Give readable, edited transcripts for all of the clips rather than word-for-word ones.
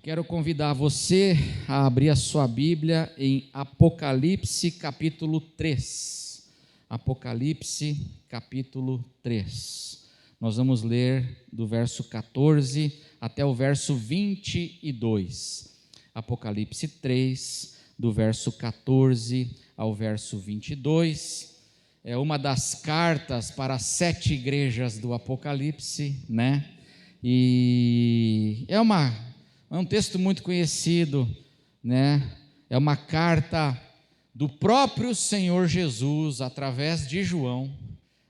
Quero convidar você a abrir a sua Bíblia em Apocalipse capítulo 3. Apocalipse capítulo 3. Nós vamos ler do verso 14 até o verso 22. Apocalipse 3, do verso 14 ao verso 22. É uma das cartas para as 7 igrejas do Apocalipse, né? E é um texto muito conhecido, né? É uma carta do próprio Senhor Jesus através de João,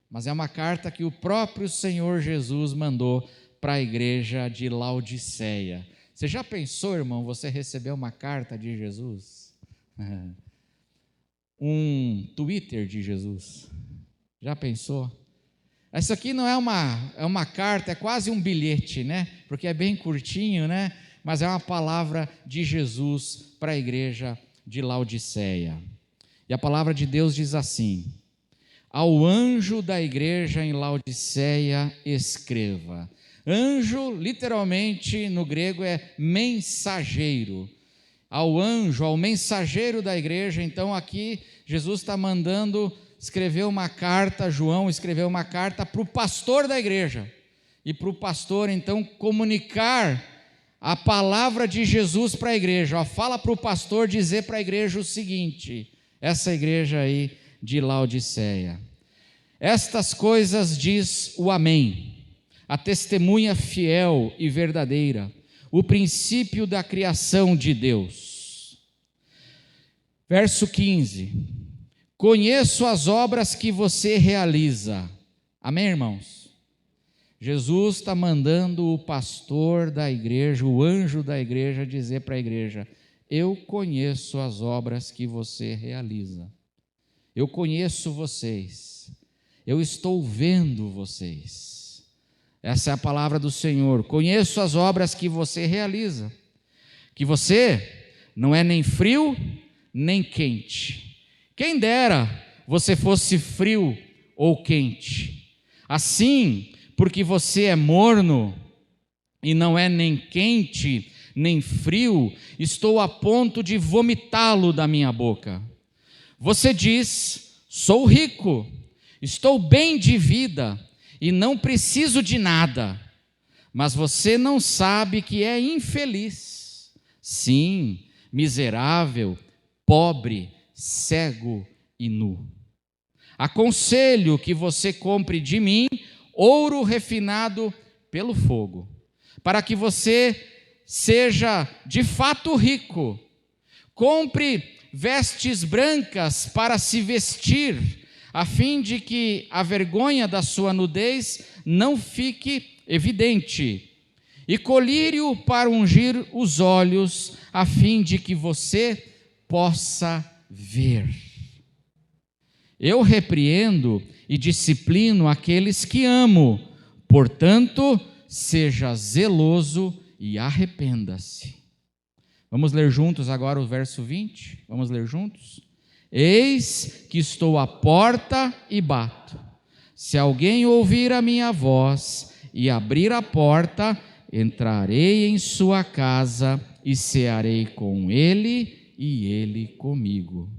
mas é uma carta que o próprio Senhor Jesus mandou para a igreja de Laodiceia. Você já pensou, irmão, você recebeu uma carta de Jesus? Um Twitter de Jesus? Já pensou? Isso aqui não é uma carta, é quase um bilhete, né? Porque é bem curtinho, né? Mas é uma palavra de Jesus para a igreja de Laodiceia. E a palavra de Deus diz assim: ao anjo da igreja em Laodiceia escreva. Anjo, literalmente no grego é mensageiro. Ao anjo, ao mensageiro da igreja, então aqui Jesus está mandando escrever uma carta, João escreveu uma carta para o pastor da igreja. E para o pastor então comunicar a palavra de Jesus para a igreja. Fala para o pastor dizer para a igreja o seguinte, essa igreja aí de Laodiceia: estas coisas diz o Amém, a testemunha fiel e verdadeira, o princípio da criação de Deus. Verso 15: conheço as obras que você realiza. Amém, irmãos? Jesus está mandando o pastor da igreja, o anjo da igreja, dizer para a igreja: eu conheço as obras que você realiza. Eu conheço vocês. Eu estou vendo vocês. Essa é a palavra do Senhor. Conheço as obras que você realiza. Que você não é nem frio, nem quente. Quem dera você fosse frio ou quente. Assim, porque você é morno e não é nem quente, nem frio, estou a ponto de vomitá-lo da minha boca. Você diz: sou rico, estou bem de vida e não preciso de nada, mas você não sabe que é infeliz, sim, miserável, pobre, cego e nu. Aconselho que você compre de mim ouro refinado pelo fogo, para que você seja de fato rico. Compre vestes brancas para se vestir, a fim de que a vergonha da sua nudez não fique evidente, e colírio para ungir os olhos, a fim de que você possa ver. Eu repreendo e disciplino aqueles que amo, portanto, seja zeloso e arrependa-se. Vamos ler juntos agora o verso 20? Vamos ler juntos? Eis que estou à porta e bato. Se alguém ouvir a minha voz e abrir a porta, entrarei em sua casa e cearei com ele e ele comigo.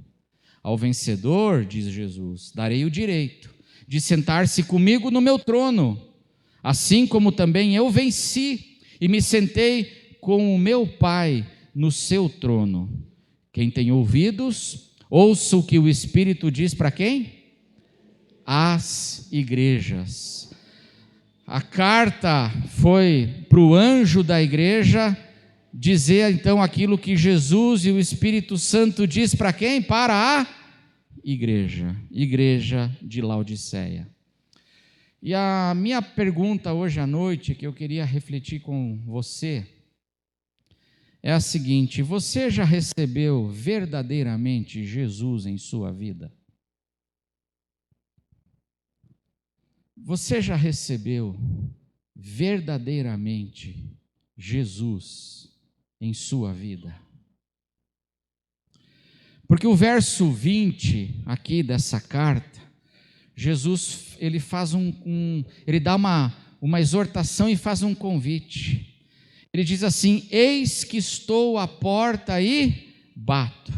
Ao vencedor, diz Jesus, darei o direito de sentar-se comigo no meu trono, assim como também eu venci e me sentei com o meu Pai no seu trono. Quem tem ouvidos, ouça o que o Espírito diz para quem? Às igrejas. A carta foi para o anjo da igreja dizer então aquilo que Jesus e o Espírito Santo diz para quem? Para a igreja de Laodiceia. E a minha pergunta hoje à noite, que eu queria refletir com você, é a seguinte: você já recebeu verdadeiramente Jesus em sua vida? Você já recebeu verdadeiramente Jesus em sua vida? Porque Porque o verso 20 aqui dessa carta, Jesus ele dá uma exortação e faz um convite. Ele diz assim: eis que estou à porta e bato.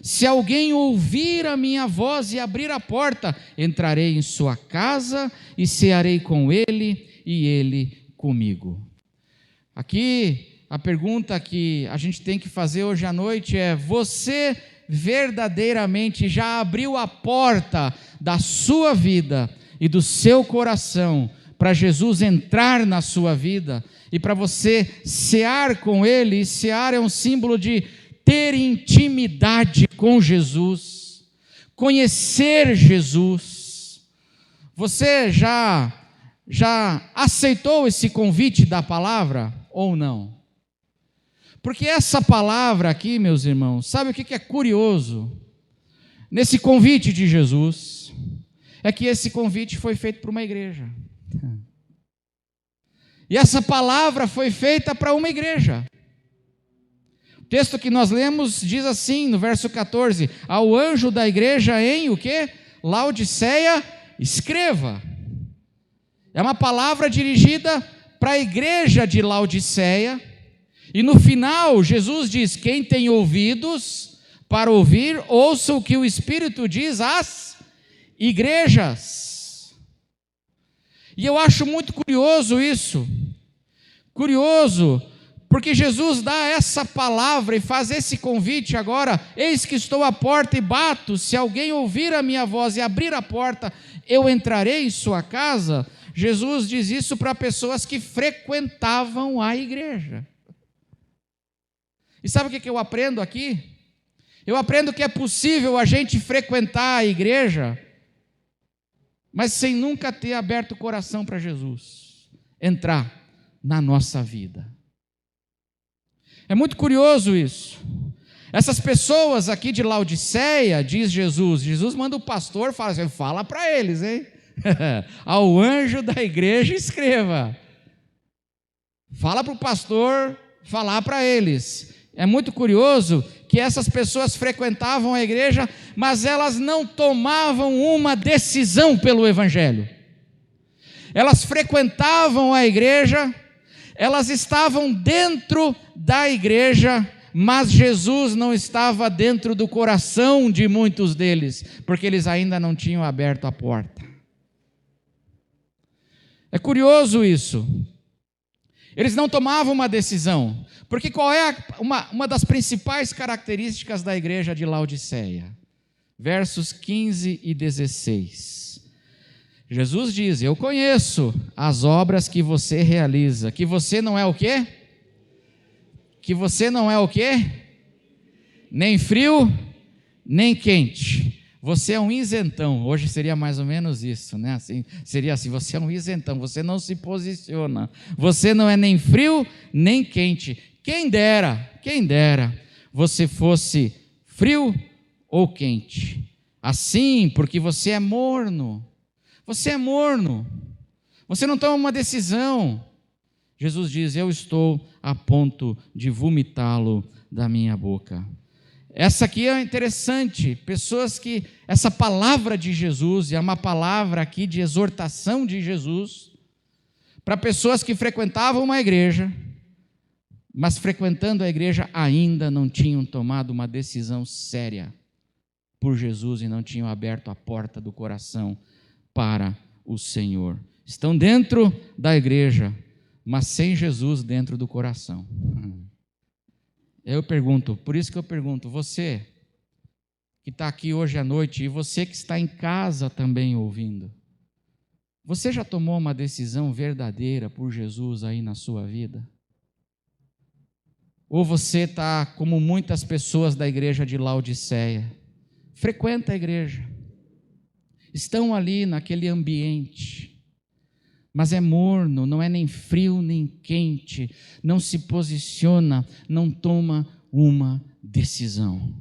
Se alguém ouvir a minha voz e abrir a porta, entrarei em sua casa e cearei com ele e ele comigo. Aqui, a pergunta que a gente tem que fazer hoje à noite é: você verdadeiramente já abriu a porta da sua vida e do seu coração para Jesus entrar na sua vida e para você cear com ele? E cear é um símbolo de ter intimidade com Jesus, conhecer Jesus. Você já aceitou esse convite da palavra ou não? Porque essa palavra aqui, meus irmãos, sabe o que é curioso? Nesse convite de Jesus, é que esse convite foi feito para uma igreja. E essa palavra foi feita para uma igreja. O texto que nós lemos diz assim, no verso 14: ao anjo da igreja em o quê? Laodiceia, escreva. É uma palavra dirigida para a igreja de Laodiceia. E no final, Jesus diz: quem tem ouvidos para ouvir, ouça o que o Espírito diz às igrejas. E eu acho muito curioso isso. Curioso, porque Jesus dá essa palavra e faz esse convite agora: eis que estou à porta e bato, se alguém ouvir a minha voz e abrir a porta, eu entrarei em sua casa. Jesus diz isso para pessoas que frequentavam a igreja. E sabe o que eu aprendo aqui? Eu aprendo que é possível a gente frequentar a igreja, mas sem nunca ter aberto o coração para Jesus entrar na nossa vida. É muito curioso isso. Essas pessoas aqui de Laodiceia, diz Jesus manda o pastor, fala para eles, hein? Ao anjo da igreja escreva. Fala para o pastor falar para eles. É muito curioso que essas pessoas frequentavam a igreja, mas elas não tomavam uma decisão pelo evangelho. Elas frequentavam a igreja, elas estavam dentro da igreja, mas Jesus não estava dentro do coração de muitos deles, porque eles ainda não tinham aberto a porta. É curioso isso. Eles não tomavam uma decisão, porque qual é uma das principais características da igreja de Laodiceia? Versos 15 e 16. Jesus diz: eu conheço as obras que você realiza, que você não é o quê? Que você não é o quê? Nem frio, nem quente. Você é um isentão. Hoje seria mais ou menos isso, né? Seria assim: você é um isentão, você não se posiciona. Você não é nem frio, nem quente. Quem dera você fosse frio ou quente. Assim, porque você é morno. Você é morno. Você não toma uma decisão. Jesus diz: eu estou a ponto de vomitá-lo da minha boca. Essa aqui é interessante, pessoas que, essa palavra de Jesus, é uma palavra aqui de exortação de Jesus, para pessoas que frequentavam uma igreja, mas frequentando a igreja ainda não tinham tomado uma decisão séria por Jesus e não tinham aberto a porta do coração para o Senhor. Estão dentro da igreja, mas sem Jesus dentro do coração. Eu pergunto, por isso que eu pergunto, você que está aqui hoje à noite e você que está em casa também ouvindo, você já tomou uma decisão verdadeira por Jesus aí na sua vida? Ou você está como muitas pessoas da igreja de Laodiceia, frequenta a igreja, estão ali naquele ambiente, mas é morno, não é nem frio nem quente, não se posiciona, não toma uma decisão.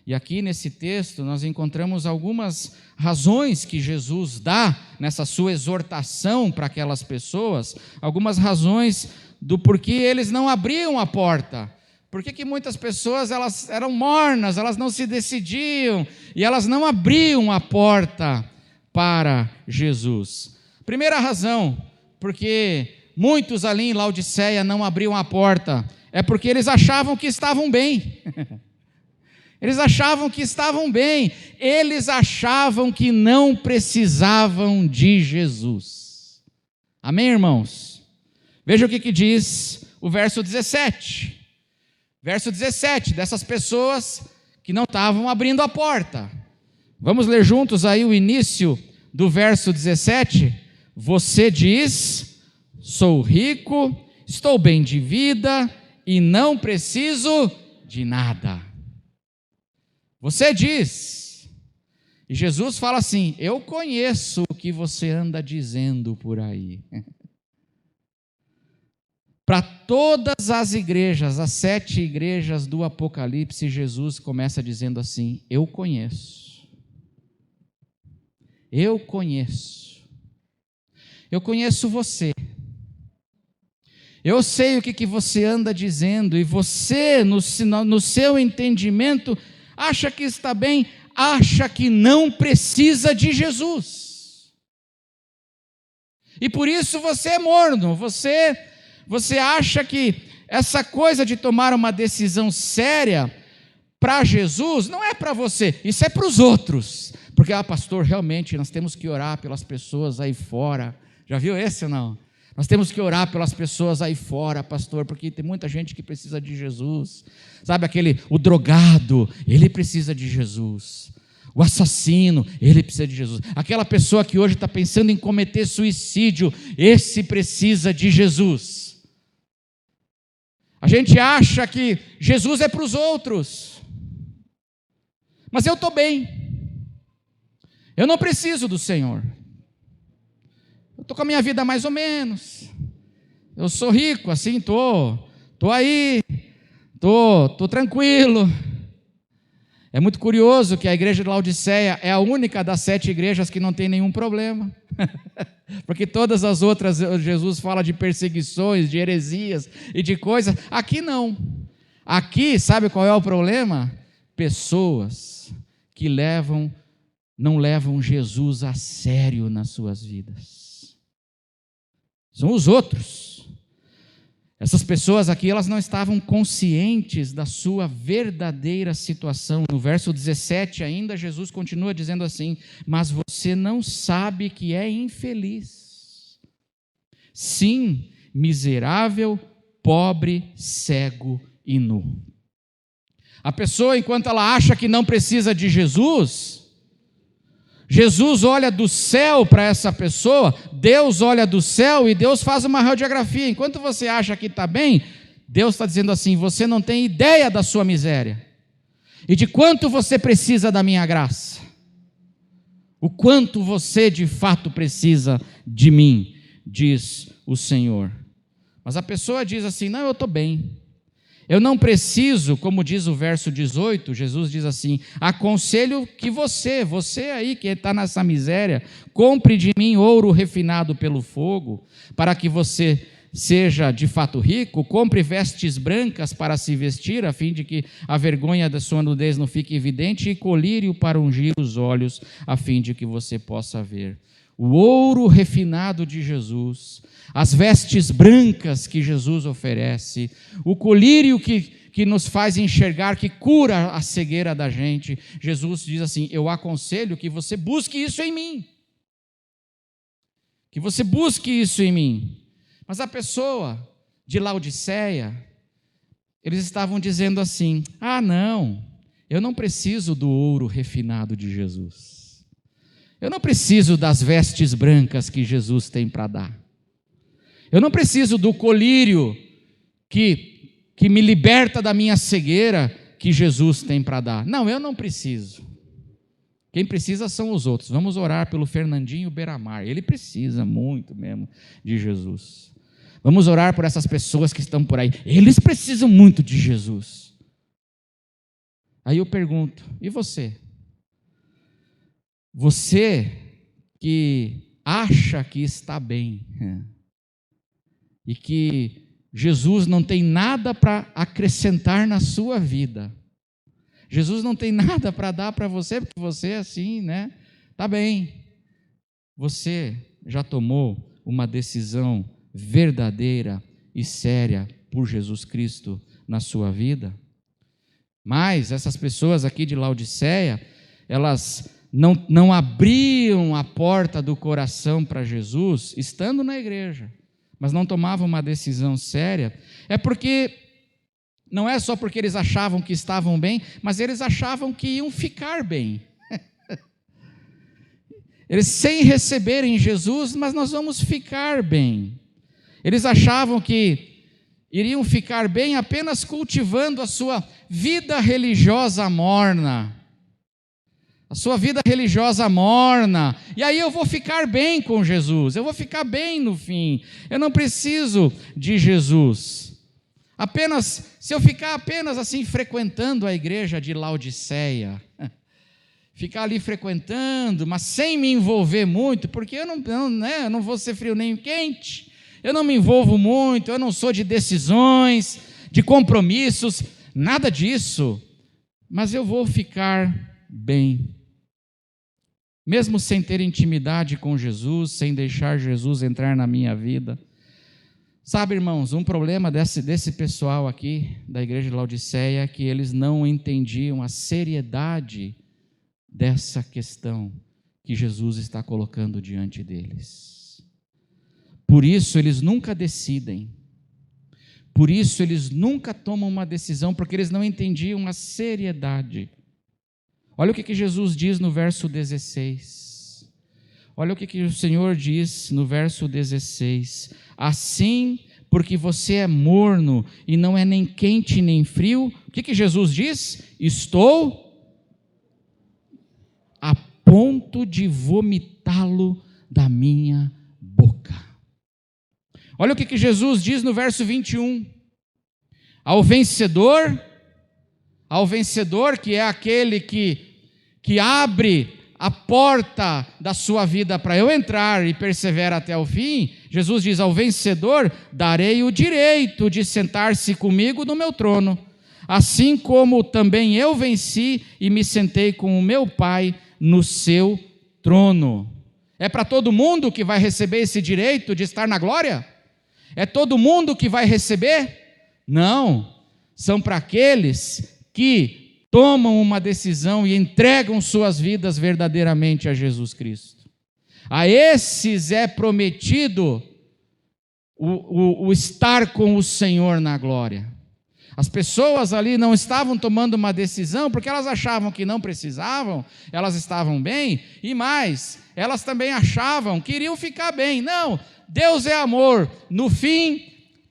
E aqui nesse texto nós encontramos algumas razões que Jesus dá nessa sua exortação para aquelas pessoas, algumas razões do porquê eles não abriam a porta. Por que muitas pessoas elas eram mornas, elas não se decidiam e elas não abriam a porta para Jesus? Primeira razão, porque muitos ali em Laodiceia não abriam a porta? É porque eles achavam que estavam bem. Eles achavam que estavam bem. Eles achavam que não precisavam de Jesus. Amém, irmãos? Veja o que diz o verso 17. Verso 17, dessas pessoas que não estavam abrindo a porta. Vamos ler juntos aí o início do verso 17. Você diz: sou rico, estou bem de vida e não preciso de nada. Você diz, e Jesus fala assim: eu conheço o que você anda dizendo por aí. Para todas as igrejas, as 7 igrejas do Apocalipse, Jesus começa dizendo assim: eu conheço. Eu conheço. Eu conheço você. Eu sei o que você anda dizendo, e você, no seu entendimento, acha que está bem, acha que não precisa de Jesus. E por isso você é morno, você acha que essa coisa de tomar uma decisão séria para Jesus não é para você, isso é para os outros. Porque, pastor, realmente nós temos que orar pelas pessoas aí fora. Já viu esse ou não? Nós temos que orar pelas pessoas aí fora, pastor, porque tem muita gente que precisa de Jesus. Sabe o drogado, ele precisa de Jesus. O assassino, ele precisa de Jesus. Aquela pessoa que hoje está pensando em cometer suicídio, esse precisa de Jesus. A gente acha que Jesus é para os outros. Mas eu estou bem. Eu não preciso do Senhor. Eu estou com a minha vida mais ou menos. Eu sou rico, assim, estou aí, estou tranquilo. É muito curioso que a igreja de Laodiceia é a única das 7 igrejas que não tem nenhum problema. Porque todas as outras, Jesus fala de perseguições, de heresias e de coisas. Aqui não. Aqui, sabe qual é o problema? Pessoas que não levam Jesus a sério nas suas vidas. São os outros. Essas pessoas aqui, elas não estavam conscientes da sua verdadeira situação. No verso 17 ainda, Jesus continua dizendo assim: mas você não sabe que é infeliz. Sim, miserável, pobre, cego e nu. A pessoa, enquanto ela acha que não precisa de Jesus, Jesus olha do céu para essa pessoa, Deus olha do céu e Deus faz uma radiografia. Enquanto você acha que está bem, Deus está dizendo assim: você não tem ideia da sua miséria e de quanto você precisa da minha graça, o quanto você de fato precisa de mim, diz o Senhor. Mas a pessoa diz assim: não, eu estou bem. Eu não preciso, como diz o verso 18, Jesus diz assim: aconselho que você aí que está nessa miséria, compre de mim ouro refinado pelo fogo, para que você seja de fato rico, compre vestes brancas para se vestir, a fim de que a vergonha da sua nudez não fique evidente, e colírio para ungir os olhos, a fim de que você possa ver. O ouro refinado de Jesus, as vestes brancas que Jesus oferece, o colírio que nos faz enxergar, que cura a cegueira da gente. Jesus diz assim: eu aconselho que você busque isso em mim. Que você busque isso em mim. Mas a pessoa de Laodiceia, eles estavam dizendo assim: não, eu não preciso do ouro refinado de Jesus. Eu não preciso das vestes brancas que Jesus tem para dar. Eu não preciso do colírio que me liberta da minha cegueira que Jesus tem para dar. Não, eu não preciso. Quem precisa são os outros. Vamos orar pelo Fernandinho Beiramar. Ele precisa muito mesmo de Jesus. Vamos orar por essas pessoas que estão por aí. Eles precisam muito de Jesus. Aí eu pergunto: e você? Você que acha que está bem e que Jesus não tem nada para acrescentar na sua vida, Jesus não tem nada para dar para você, porque você é assim, está bem. Você já tomou uma decisão verdadeira e séria por Jesus Cristo na sua vida? Mas essas pessoas aqui de Laodiceia, elas não abriam a porta do coração para Jesus, estando na igreja, mas não tomavam uma decisão séria. É porque, não é só porque eles achavam que estavam bem, mas eles achavam que iam ficar bem. Eles, sem receberem Jesus, mas nós vamos ficar bem. Eles achavam que iriam ficar bem apenas cultivando a sua vida religiosa morna. A sua vida religiosa morna. E aí eu vou ficar bem com Jesus. Eu vou ficar bem no fim. Eu não preciso de Jesus. Se eu ficar apenas assim frequentando a igreja de Laodiceia, ficar ali frequentando, mas sem me envolver muito, porque eu não vou ser frio nem quente, eu não me envolvo muito, eu não sou de decisões, de compromissos, nada disso, mas eu vou ficar bem. Mesmo sem ter intimidade com Jesus, sem deixar Jesus entrar na minha vida. Sabe, irmãos, um problema desse pessoal aqui, da igreja de Laodiceia, é que eles não entendiam a seriedade dessa questão que Jesus está colocando diante deles. Por isso eles nunca decidem, por isso eles nunca tomam uma decisão, porque eles não entendiam a seriedade. Olha o que Jesus diz no verso 16, olha o que o Senhor diz no verso 16: assim, porque você é morno e não é nem quente nem frio, o que Jesus diz? Estou a ponto de vomitá-lo da minha boca. Olha o que Jesus diz no verso 21. Ao vencedor, que é aquele que abre a porta da sua vida para eu entrar e persevera até o fim, Jesus diz: ao vencedor darei o direito de sentar-se comigo no meu trono, assim como também eu venci e me sentei com o meu Pai no seu trono. É para todo mundo que vai receber esse direito de estar na glória? É todo mundo que vai receber? Não, são para aqueles que tomam uma decisão e entregam suas vidas verdadeiramente a Jesus Cristo. A esses é prometido o estar com o Senhor na glória. As pessoas ali não estavam tomando uma decisão porque elas achavam que não precisavam, elas estavam bem, e mais, elas também achavam que iriam ficar bem. Não, Deus é amor, no fim,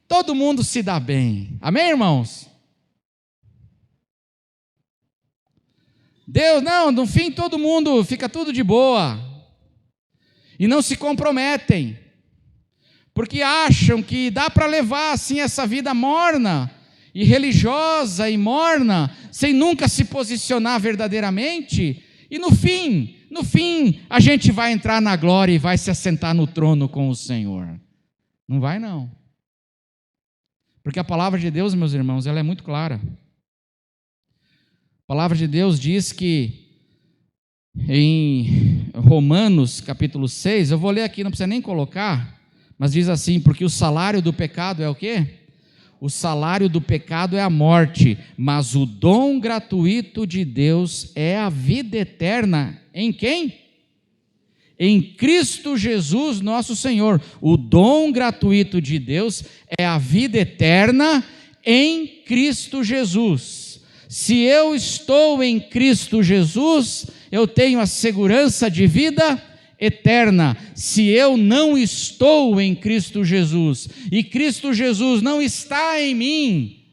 todo mundo se dá bem. Amém, irmãos? Deus, não, no fim todo mundo fica tudo de boa, e não se comprometem, porque acham que dá para levar assim essa vida morna, e religiosa e morna, sem nunca se posicionar verdadeiramente, e no fim, a gente vai entrar na glória e vai se assentar no trono com o Senhor. Não vai não, porque a palavra de Deus, meus irmãos, ela é muito clara. A palavra de Deus diz que em Romanos capítulo 6, eu vou ler aqui, não precisa nem colocar, mas diz assim: porque o salário do pecado é o quê? O salário do pecado é a morte, mas o dom gratuito de Deus é a vida eterna. Em quem? Em Cristo Jesus, nosso Senhor. O dom gratuito de Deus é a vida eterna em Cristo Jesus. Se eu estou em Cristo Jesus, eu tenho a segurança de vida eterna. Se eu não estou em Cristo Jesus, e Cristo Jesus não está em mim,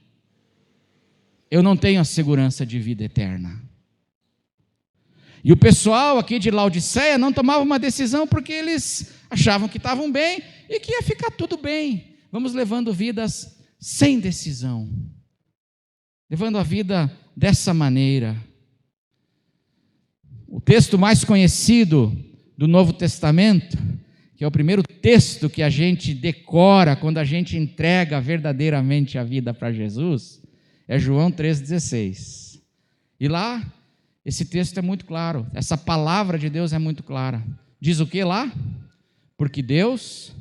eu não tenho a segurança de vida eterna. E o pessoal aqui de Laodiceia não tomava uma decisão porque eles achavam que estavam bem e que ia ficar tudo bem. Vamos levando vidas sem decisão, levando a vida dessa maneira. O texto mais conhecido do Novo Testamento, que é o primeiro texto que a gente decora quando a gente entrega verdadeiramente a vida para Jesus, é João 3,16. E lá, esse texto é muito claro, essa palavra de Deus é muito clara. Diz o que lá? Porque Deus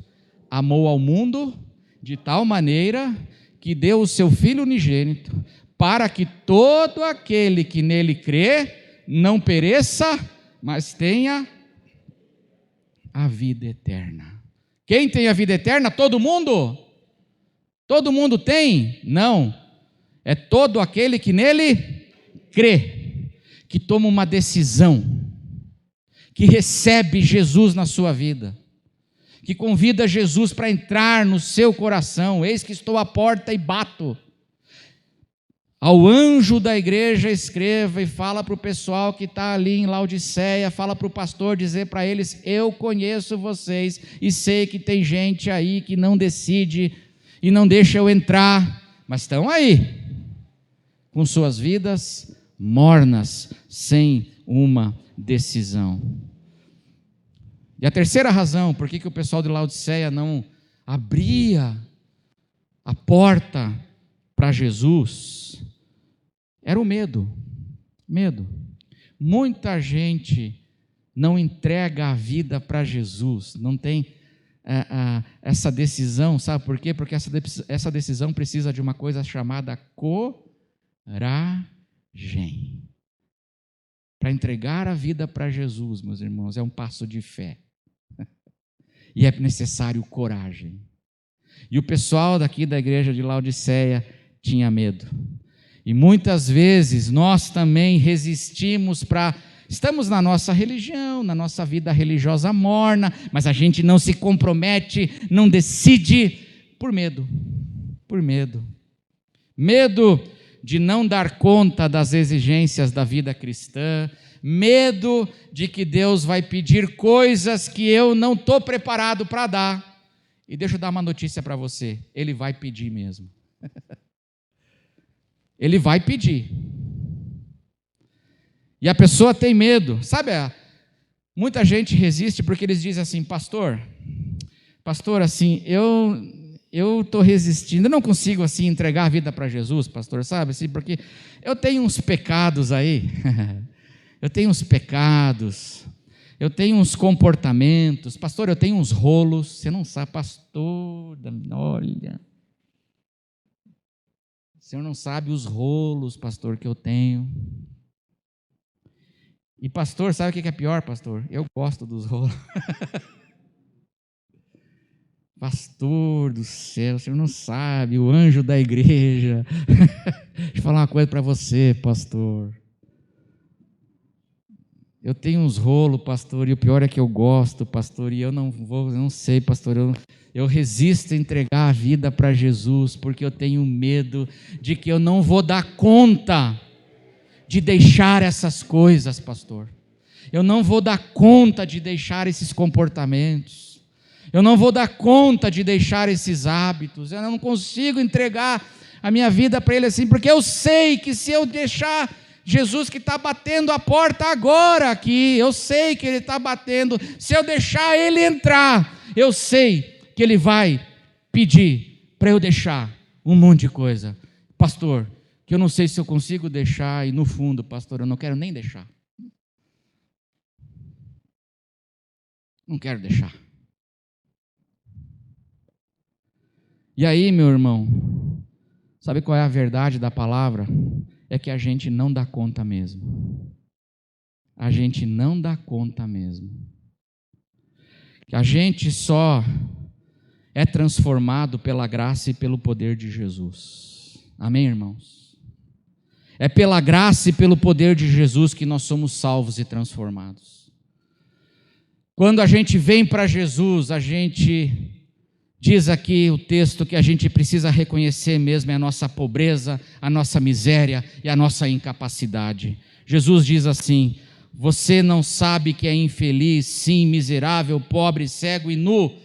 amou ao mundo de tal maneira que deu o seu Filho unigênito, para que todo aquele que nele crê não pereça, mas tenha a vida eterna. Quem tem a vida eterna? Todo mundo? Todo mundo tem? Não. É todo aquele que nele crê, que toma uma decisão, que recebe Jesus na sua vida, que convida Jesus para entrar no seu coração. Eis que estou à porta e bato. Ao anjo da igreja escreva e fala para o pessoal que está ali em Laodiceia, fala para o pastor dizer para eles: eu conheço vocês e sei que tem gente aí que não decide e não deixa eu entrar, mas estão aí, com suas vidas mornas, sem uma decisão. E a terceira razão, por que o pessoal de Laodiceia não abria a porta para Jesus, era o medo. Medo. Muita gente não entrega a vida para Jesus, não tem essa decisão, sabe por quê? Porque essa decisão precisa de uma coisa chamada coragem. Para entregar a vida para Jesus, meus irmãos, é um passo de fé. E é necessário coragem. E o pessoal daqui da igreja de Laodiceia tinha medo. E muitas vezes nós também resistimos estamos na nossa religião, na nossa vida religiosa morna, mas a gente não se compromete, não decide por medo. Por medo. Medo de não dar conta das exigências da vida cristã, medo de que Deus vai pedir coisas que eu não estou preparado para dar. E deixa eu dar uma notícia para você, Ele vai pedir mesmo. Ele vai pedir. E a pessoa tem medo, sabe? Muita gente resiste porque eles dizem assim: pastor, assim, eu estou resistindo, eu não consigo assim entregar a vida para Jesus, pastor, sabe? Assim, porque eu tenho uns pecados aí, eu tenho uns pecados, eu tenho uns comportamentos, pastor, eu tenho uns rolos, você não sabe, pastor, olha, o senhor não sabe os rolos, pastor, que eu tenho. E pastor, sabe o que é pior, pastor? Eu gosto dos rolos. Pastor do céu, o senhor não sabe, o anjo da igreja. Deixa eu falar uma coisa para você, pastor. Eu tenho uns rolos, pastor, e o pior é que eu gosto, pastor, e eu não sei, pastor, eu resisto a entregar a vida para Jesus, porque eu tenho medo de que eu não vou dar conta de deixar essas coisas, pastor. Eu não vou dar conta de deixar esses comportamentos. Eu não vou dar conta de deixar esses hábitos. Eu não consigo entregar a minha vida para Ele assim, porque eu sei que se eu deixar Jesus que está batendo a porta agora aqui, eu sei que Ele está batendo, se eu deixar Ele entrar, eu sei que Ele vai pedir para eu deixar um monte de coisa. Pastor, que eu não sei se eu consigo deixar, e no fundo, pastor, eu não quero nem deixar. Não quero deixar. E aí, meu irmão, sabe qual é a verdade da palavra? É que a gente não dá conta mesmo. A gente não dá conta mesmo. Que a gente só é transformado pela graça e pelo poder de Jesus. Amém, irmãos? É pela graça e pelo poder de Jesus que nós somos salvos e transformados. Quando a gente vem para Jesus, a gente diz aqui o texto que a gente precisa reconhecer mesmo a nossa pobreza, a nossa miséria e a nossa incapacidade. Jesus diz assim: você não sabe que é infeliz, sim, miserável, pobre, cego e nu.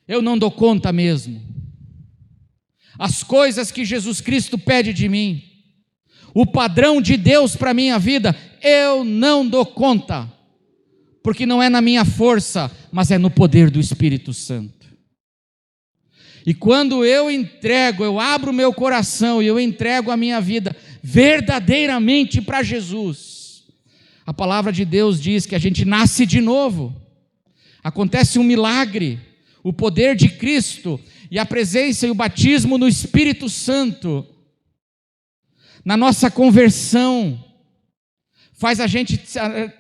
Eu não dou conta mesmo. As coisas que Jesus Cristo pede de mim, o padrão de Deus para a minha vida, eu não dou conta. Porque não é na minha força, mas é no poder do Espírito Santo. E quando eu entrego, eu abro o meu coração e eu entrego a minha vida verdadeiramente para Jesus, a palavra de Deus diz que a gente nasce de novo, acontece um milagre, o poder de Cristo e a presença e o batismo no Espírito Santo, na nossa conversão, faz a gente,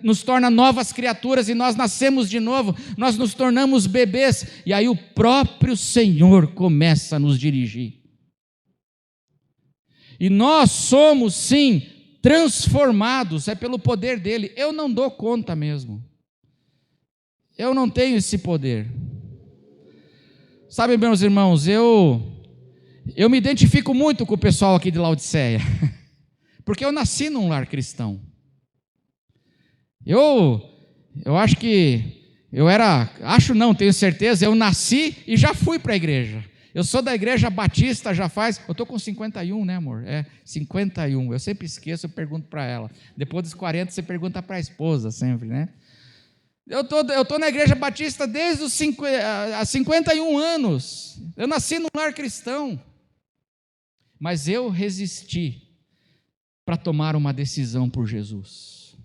nos torna novas criaturas e nós nascemos de novo, nós nos tornamos bebês, e aí o próprio Senhor começa a nos dirigir. E nós somos, sim, transformados, é pelo poder dele. Eu não dou conta mesmo. Eu não tenho esse poder. Sabe, meus irmãos, eu me identifico muito com o pessoal aqui de Laodiceia, porque eu nasci num lar cristão. Eu acho que tenho certeza, eu nasci e já fui para a igreja. Eu sou da igreja batista já faz, eu estou com 51, né, amor? 51, eu sempre esqueço, eu pergunto para ela. Depois dos 40 você pergunta para a esposa sempre, né? Eu tô na igreja batista desde os 51 anos, eu nasci num lar cristão, mas eu resisti para tomar uma decisão por Jesus.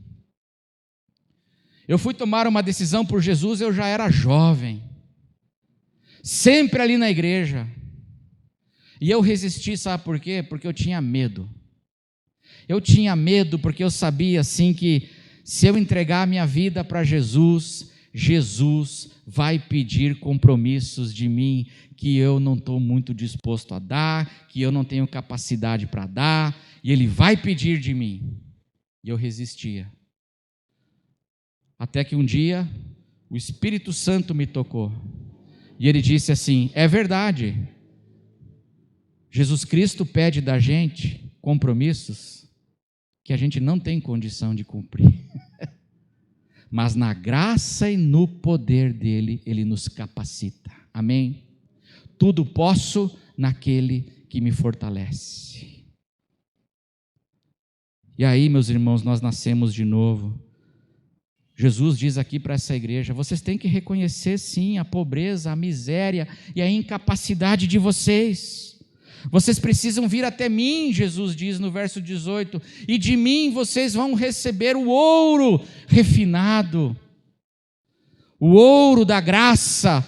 Eu fui tomar uma decisão por Jesus, eu já era jovem, sempre ali na igreja, e eu resisti, sabe por quê? Porque eu tinha medo. Eu tinha medo porque eu sabia assim que se eu entregar a minha vida para Jesus, Jesus vai pedir compromissos de mim que eu não estou muito disposto a dar, que eu não tenho capacidade para dar, e Ele vai pedir de mim. E eu resistia. Até que um dia o Espírito Santo me tocou e Ele disse assim: é verdade, Jesus Cristo pede da gente compromissos que a gente não tem condição de cumprir, mas na graça e no poder dEle, Ele nos capacita, amém? Tudo posso naquele que me fortalece. E aí, meus irmãos, nós nascemos de novo. Jesus diz aqui para essa igreja: vocês têm que reconhecer sim a pobreza, a miséria e a incapacidade de vocês. Vocês precisam vir até mim, Jesus diz no verso 18, e de mim vocês vão receber o ouro refinado, o ouro da graça,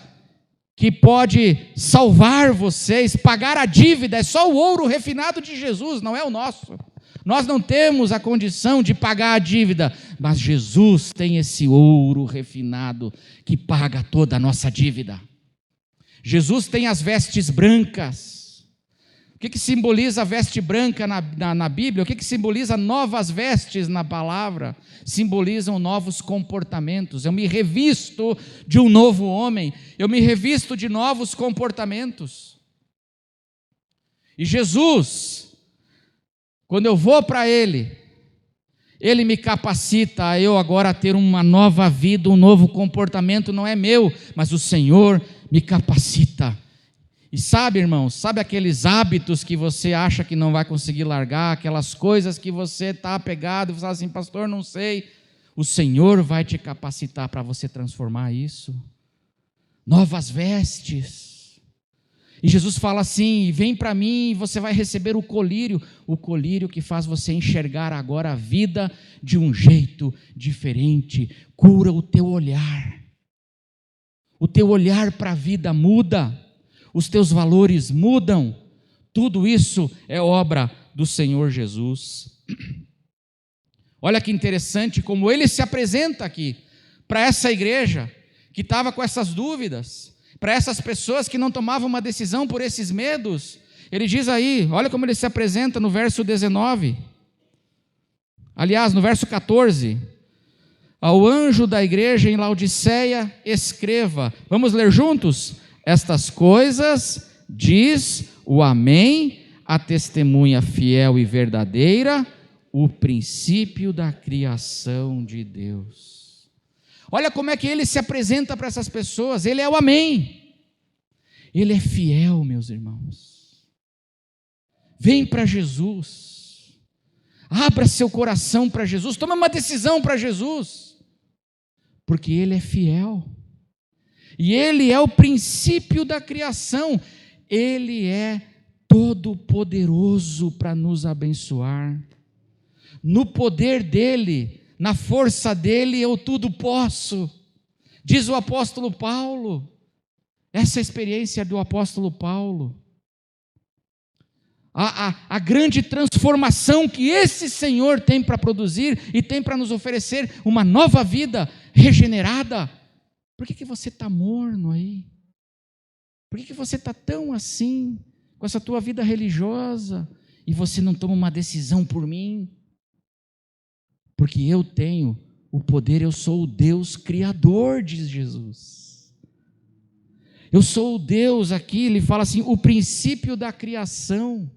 que pode salvar vocês, pagar a dívida. É só o ouro refinado de Jesus, não é o nosso. Nós não temos a condição de pagar a dívida, mas Jesus tem esse ouro refinado que paga toda a nossa dívida. Jesus tem as vestes brancas. O que simboliza a veste branca na Bíblia? O que simboliza novas vestes na palavra? Simbolizam novos comportamentos. Eu me revisto de um novo homem, eu me revisto de novos comportamentos. E Jesus, quando eu vou para Ele me capacita a eu agora ter uma nova vida, um novo comportamento, não é meu, mas o Senhor me capacita. E sabe, irmãos, sabe aqueles hábitos que você acha que não vai conseguir largar, aquelas coisas que você está apegado e você fala assim: pastor, não sei. O Senhor vai te capacitar para você transformar isso. Novas vestes. E Jesus fala assim: vem para mim e você vai receber o colírio que faz você enxergar agora a vida de um jeito diferente, cura o teu olhar para a vida muda, os teus valores mudam, tudo isso é obra do Senhor Jesus. Olha que interessante como Ele se apresenta aqui, para essa igreja que estava com essas dúvidas, para essas pessoas que não tomavam uma decisão por esses medos. Ele diz aí, olha como Ele se apresenta no verso 19, aliás, no verso 14, ao anjo da igreja em Laodiceia escreva, vamos ler juntos? Estas coisas diz o Amém, a testemunha fiel e verdadeira, o princípio da criação de Deus. Olha como é que Ele se apresenta para essas pessoas. Ele é o Amém, Ele é fiel, meus irmãos. Vem para Jesus, abra seu coração para Jesus, toma uma decisão para Jesus, porque Ele é fiel. E Ele é o princípio da criação, Ele é todo poderoso para nos abençoar. No poder dEle, na força dEle, eu tudo posso. Diz o apóstolo Paulo, Essa é a experiência do apóstolo Paulo. A grande transformação que esse Senhor tem para produzir e tem para nos oferecer uma nova vida regenerada. Por que você está morno aí? Por que você está tão assim, com essa tua vida religiosa, e você não toma uma decisão por mim? Porque eu tenho o poder, eu sou o Deus criador, diz Jesus. Eu sou o Deus aqui, ele fala assim, o princípio da criação.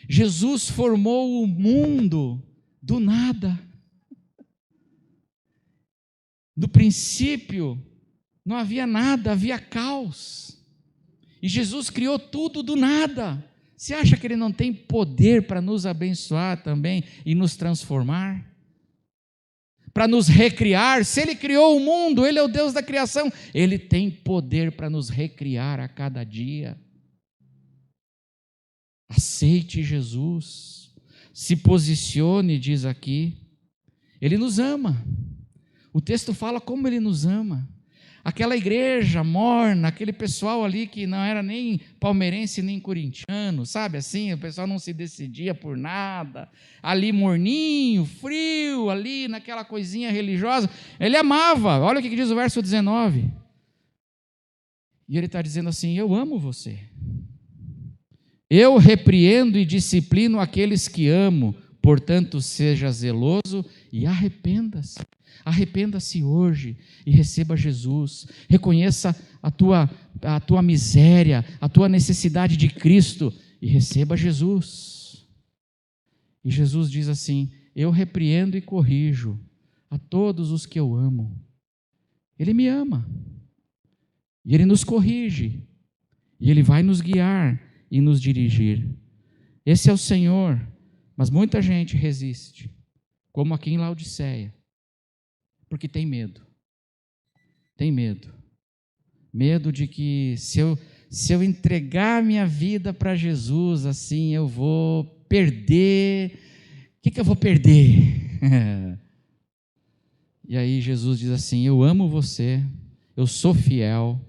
Jesus formou o mundo do nada. No princípio, não havia nada, havia caos. E Jesus criou tudo do nada. Você acha que ele não tem poder para nos abençoar também e nos transformar? Para nos recriar? Se ele criou o mundo, ele é o Deus da criação, ele tem poder para nos recriar a cada dia. Aceite Jesus, se posicione, diz aqui. Ele nos ama. O texto fala como ele nos ama. Aquela igreja morna, aquele pessoal ali que não era nem palmeirense nem corintiano, sabe assim? O pessoal não se decidia por nada, ali morninho, frio, ali naquela coisinha religiosa. Ele amava, olha o que diz o verso 19. E ele está dizendo assim, eu amo você. Eu repreendo e disciplino aqueles que amo, portanto seja zeloso e arrependa-se. Arrependa-se hoje e receba Jesus. Reconheça a tua miséria, a tua necessidade de Cristo e receba Jesus. E Jesus diz assim, eu repreendo e corrijo a todos os que eu amo. Ele me ama. E Ele nos corrige. E Ele vai nos guiar e nos dirigir. Esse é o Senhor, mas muita gente resiste, como aqui em Laodiceia, porque tem medo. Tem medo. Medo de que se eu entregar minha vida para Jesus, assim eu vou perder. O que eu vou perder? E aí Jesus diz assim, eu amo você, eu sou fiel,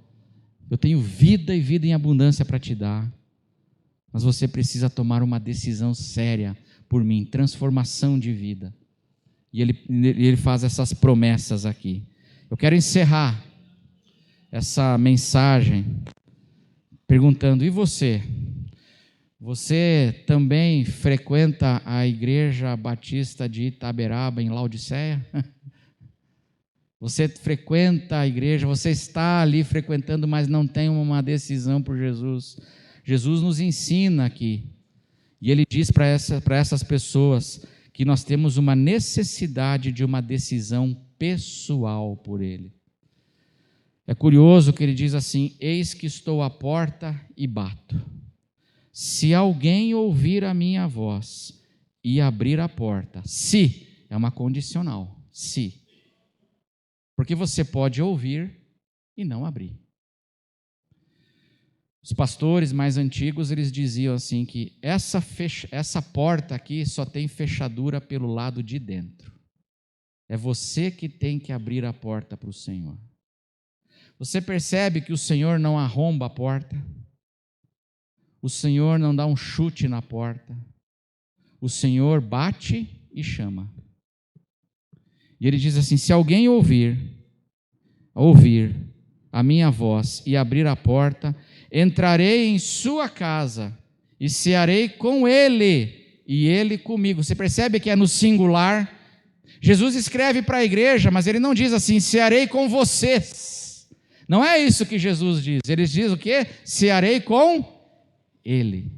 eu tenho vida e vida em abundância para te dar. Mas você precisa tomar uma decisão séria por mim, transformação de vida. E ele faz essas promessas aqui. Eu quero encerrar essa mensagem perguntando, e você? Você também frequenta a Igreja Batista de Itaberaba, em Laodiceia? Você frequenta a igreja, você está ali frequentando, mas não tem uma decisão por Jesus. Jesus nos ensina aqui, e Ele diz para essas pessoas que nós temos uma necessidade de uma decisão pessoal por Ele. É curioso que Ele diz assim, eis que estou à porta e bato. Se alguém ouvir a minha voz e abrir a porta, se, é uma condicional, se. Porque você pode ouvir e não abrir. Os pastores mais antigos, eles diziam assim que essa porta aqui só tem fechadura pelo lado de dentro. É você que tem que abrir a porta para o Senhor. Você percebe que o Senhor não arromba a porta? O Senhor não dá um chute na porta? O Senhor bate e chama. E Ele diz assim, se alguém ouvir a minha voz e abrir a porta, entrarei em sua casa e cearei com ele e ele comigo. Você percebe que é no singular? Jesus escreve para a igreja, mas ele não diz assim, cearei com vocês. Não é isso que Jesus diz. Ele diz o quê? Cearei com ele.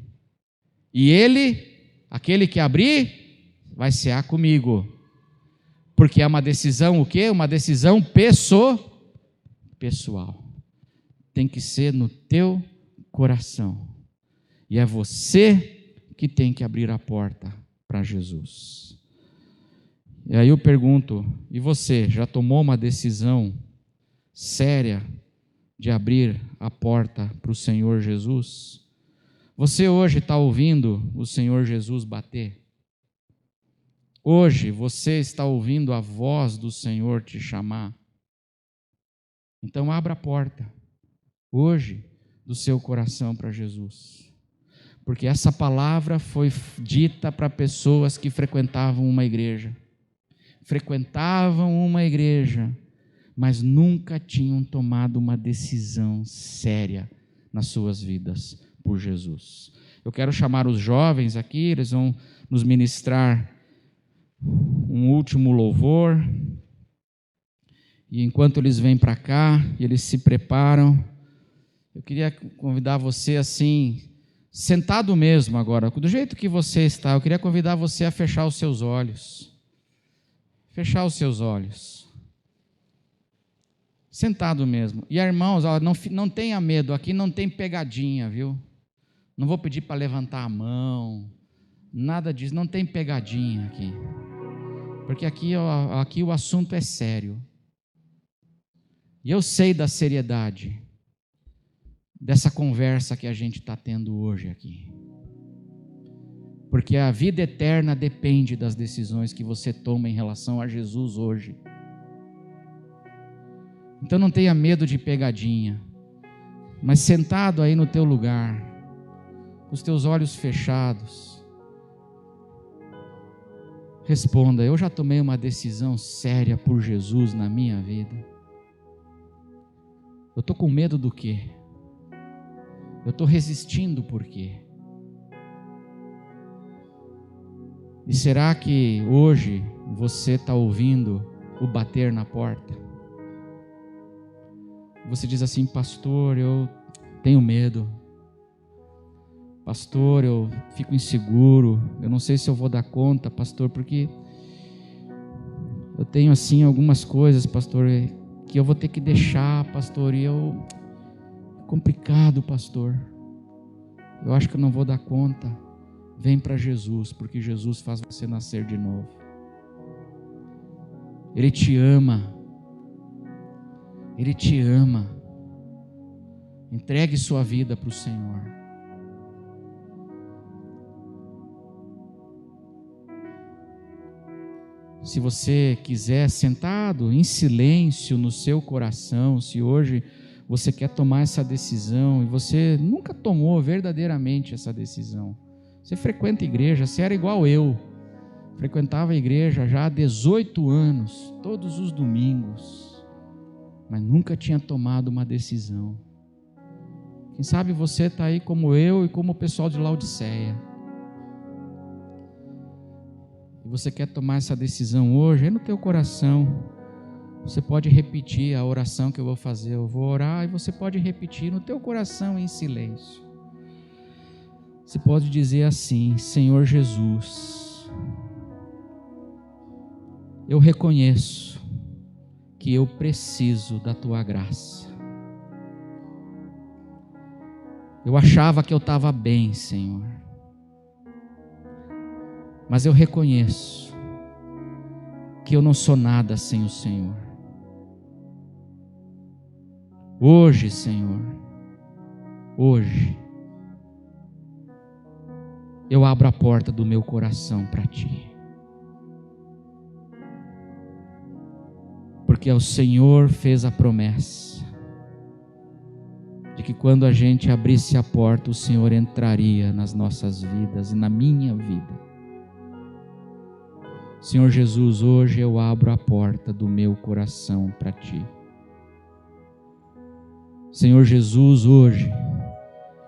E ele, aquele que abrir, vai cear comigo. Porque é uma decisão o quê? Uma decisão pessoal. Tem que ser no teu coração. E é você que tem que abrir a porta para Jesus. E aí eu pergunto, e você já tomou uma decisão séria de abrir a porta para o Senhor Jesus? Você hoje está ouvindo o Senhor Jesus bater? Hoje você está ouvindo a voz do Senhor te chamar? Então abra a porta. hoje do seu coração para Jesus. Porque essa palavra foi dita para pessoas que frequentavam uma igreja. Mas nunca tinham tomado uma decisão séria nas suas vidas por Jesus. Eu quero chamar os jovens aqui, eles vão nos ministrar um último louvor. E enquanto eles vêm para cá, eles se preparam, eu queria convidar você assim, sentado mesmo agora, do jeito que você está, eu queria convidar você a fechar os seus olhos. Fechar os seus olhos. Sentado mesmo. E irmãos, não tenha medo, aqui não tem pegadinha, viu? Não vou pedir para levantar a mão, nada disso, não tem pegadinha aqui. Porque aqui o assunto é sério. E eu sei da seriedade dessa conversa que a gente está tendo hoje aqui. Porque a vida eterna depende das decisões que você toma em relação a Jesus hoje. Então não tenha medo de pegadinha, mas sentado aí no teu lugar, com os teus olhos fechados, responda: eu já tomei uma decisão séria por Jesus na minha vida. Eu estou com medo do quê? Eu estou resistindo por quê? E será que hoje você está ouvindo o bater na porta? Você diz assim: pastor, eu tenho medo. Pastor, eu fico inseguro. Eu não sei se eu vou dar conta, pastor, porque eu tenho assim algumas coisas, pastor, que eu vou ter que deixar, pastor, e é complicado, pastor. Eu acho que eu não vou dar conta. Vem para Jesus, porque Jesus faz você nascer de novo. Ele te ama. Ele te ama. Entregue sua vida para o Senhor. Se você quiser, sentado em silêncio no seu coração, se hoje você quer tomar essa decisão e você nunca tomou verdadeiramente essa decisão, você frequenta a igreja, você era igual eu, frequentava a igreja já há 18 anos, todos os domingos, mas nunca tinha tomado uma decisão. Quem sabe você está aí como eu e como o pessoal de Laodiceia. E você quer tomar essa decisão hoje, é no teu coração. Você pode repetir a oração que eu vou fazer. Eu vou orar e você pode repetir no teu coração em silêncio. Você pode dizer assim: Senhor Jesus, eu reconheço que eu preciso da tua graça. Eu achava que eu estava bem, Senhor, mas eu reconheço que eu não sou nada sem o Senhor. Hoje, Senhor, hoje, eu abro a porta do meu coração para Ti. Porque o Senhor fez a promessa de que quando a gente abrisse a porta, o Senhor entraria nas nossas vidas e na minha vida. Senhor Jesus, hoje eu abro a porta do meu coração para Ti. Senhor Jesus, hoje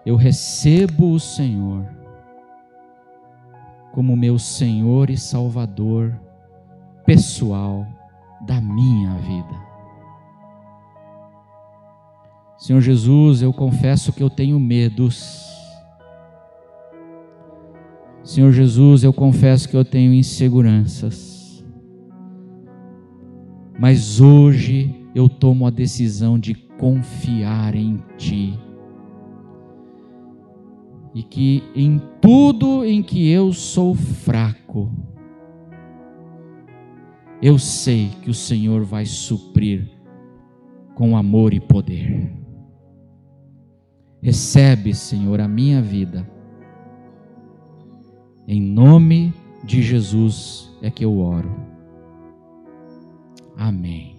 eu recebo o Senhor como meu Senhor e Salvador pessoal da minha vida. Senhor Jesus, eu confesso que eu tenho medos. Senhor Jesus, eu confesso que eu tenho inseguranças. Mas hoje eu tomo a decisão de confiar em Ti. E que em tudo em que eu sou fraco, eu sei que o Senhor vai suprir com amor e poder. Recebe, Senhor, a minha vida. Em nome de Jesus é que eu oro. Amém.